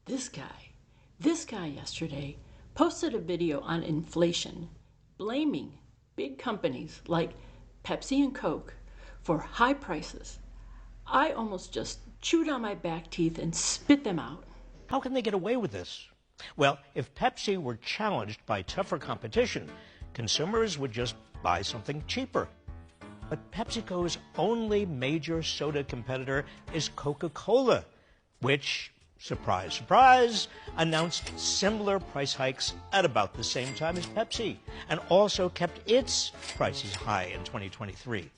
This guy yesterday posted a video on inflation, blaming big companies like Pepsi and Coke for high prices. I almost just chewed on my back teeth and spit them out. How can they get away with this? Well, if Pepsi were challenged by tougher competition, consumers would just buy something cheaper. But PepsiCo's only major soda competitor is Coca-Cola, which, surprise, surprise, announced similar price hikes at about the same time as Pepsi, and also kept its prices high in 2023.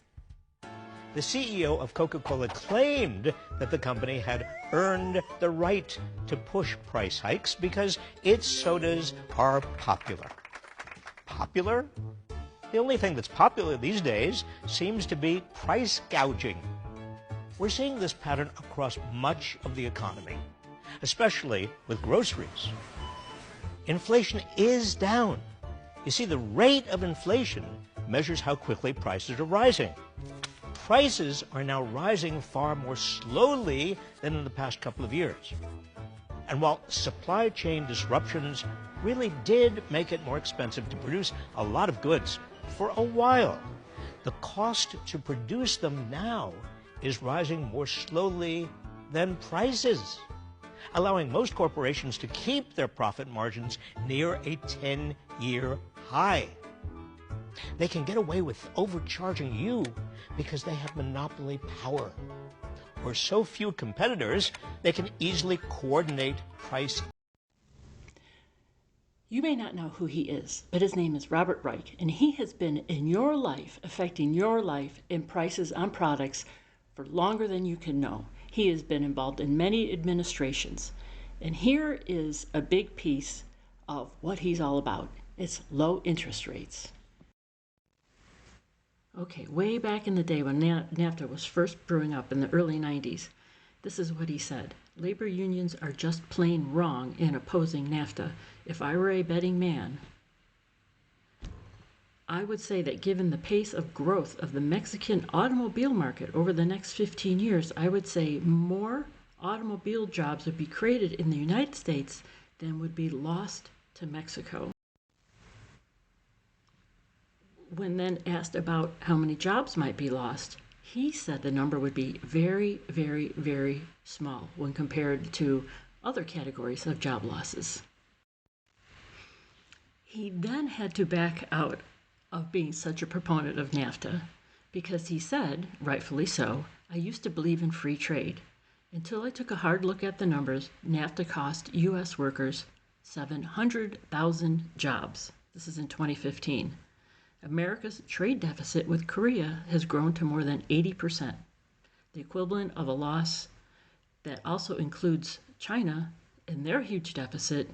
The CEO of Coca-Cola claimed that the company had earned the right to push price hikes because its sodas are popular. Popular? The only thing that's popular these days seems to be price gouging. We're seeing this pattern across much of the economy, especially with groceries. Inflation is down. You see, the rate of inflation measures how quickly prices are rising. Prices are now rising far more slowly than in the past couple of years. And while supply chain disruptions really did make it more expensive to produce a lot of goods for a while, the cost to produce them now is rising more slowly than prices, allowing most corporations to keep their profit margins near a 10-year high. They can get away with overcharging you because they have monopoly power. Or so few competitors, they can easily coordinate price. You may not know who he is, but his name is Robert Reich, and he has been in your life, affecting your life and prices on products for longer than you can know. He has been involved in many administrations, and here is a big piece of what he's all about. It's low interest rates. Okay, way back in the day when NAFTA was first brewing up in the early 90s, this is what he said. Labor unions are just plain wrong in opposing NAFTA. If I were a betting man, I would say that given the pace of growth of the Mexican automobile market over the next 15 years, I would say more automobile jobs would be created in the United States than would be lost to Mexico. When then asked about how many jobs might be lost, he said the number would be very, very, very small when compared to other categories of job losses. He then had to back out of being such a proponent of NAFTA because he said, rightfully so, I used to believe in free trade. Until I took a hard look at the numbers, NAFTA cost U.S. workers 700,000 jobs. This is in 2015. America's trade deficit with Korea has grown to more than 80%, the equivalent of a loss that also includes China and their huge deficit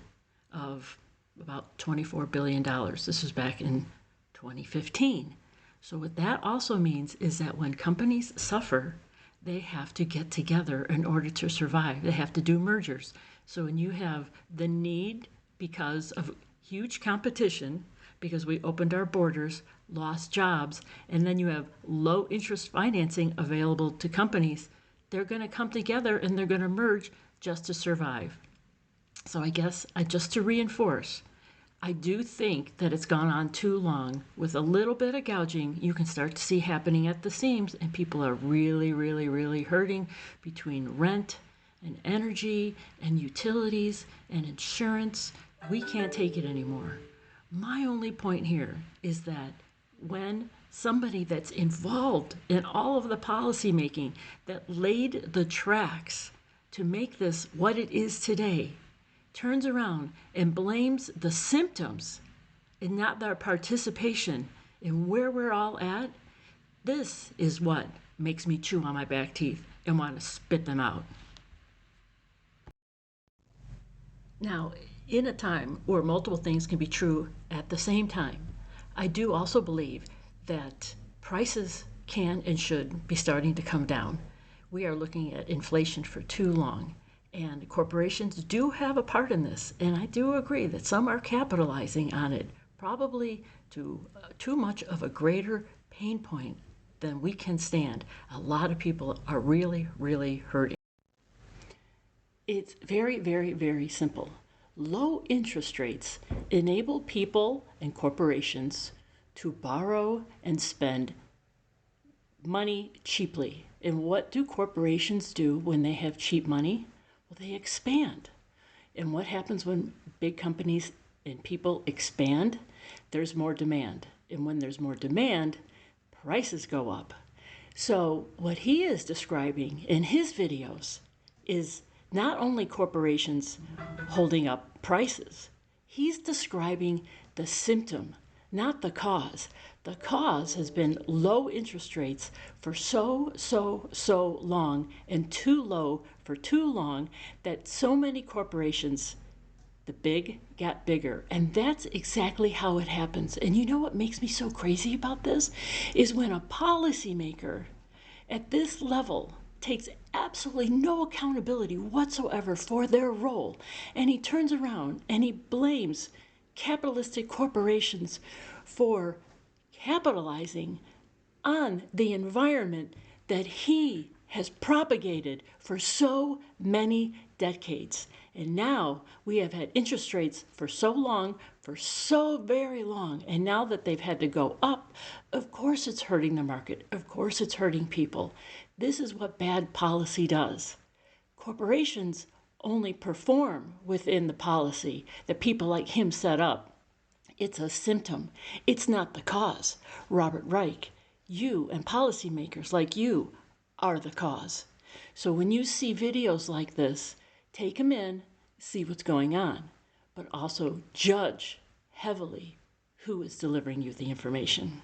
of about $24 billion. This was back in 2015. So what that also means is that when companies suffer, they have to get together in order to survive. They have to do mergers. So when you have the need because of huge competition, because we opened our borders, lost jobs, and then you have low interest financing available to companies, they're going to come together and they're going to merge just to survive. So I guess just to reinforce, I do think that it's gone on too long. With a little bit of gouging, you can start to see happening at the seams, and people are really, really, really hurting between rent and energy and utilities and insurance. We can't take it anymore. My only point here is that when somebody that's involved in all of the policy making that laid the tracks to make this what it is today turns around and blames the symptoms and not their participation in where we're all at, this is what makes me chew on my back teeth and want to spit them out. Now, in a time where multiple things can be true at the same time, I do also believe that prices can and should be starting to come down. We are looking at inflation for too long, and corporations do have a part in this, and I do agree that some are capitalizing on it, probably to too much of a greater pain point than we can stand. A lot of people are really, really hurting. It's very, very, very simple. Low interest rates enable people and corporations to borrow and spend money cheaply. And what do corporations do when they have cheap money? Well, they expand. And what happens when big companies and people expand? There's more demand. And when there's more demand, prices go up. So, what he is describing in his videos is not only corporations holding up prices, he's describing the symptom, not the cause. The cause has been low interest rates for so long, and too low for too long, that so many corporations, the big got bigger. And that's exactly how it happens. And you know what makes me so crazy about this is when a policymaker at this level takes absolutely no accountability whatsoever for their role, and he turns around and he blames capitalistic corporations for capitalizing on the environment that he has propagated for so many decades. And now we have had interest rates for so long, for so very long. And now that they've had to go up, of course it's hurting the market. Of course it's hurting people. This is what bad policy does. Corporations only perform within the policy that people like him set up. It's a symptom. It's not the cause. Robert Reich, you and policymakers like you are the cause. So when you see videos like this, take them in, see what's going on, but also judge heavily who is delivering you the information.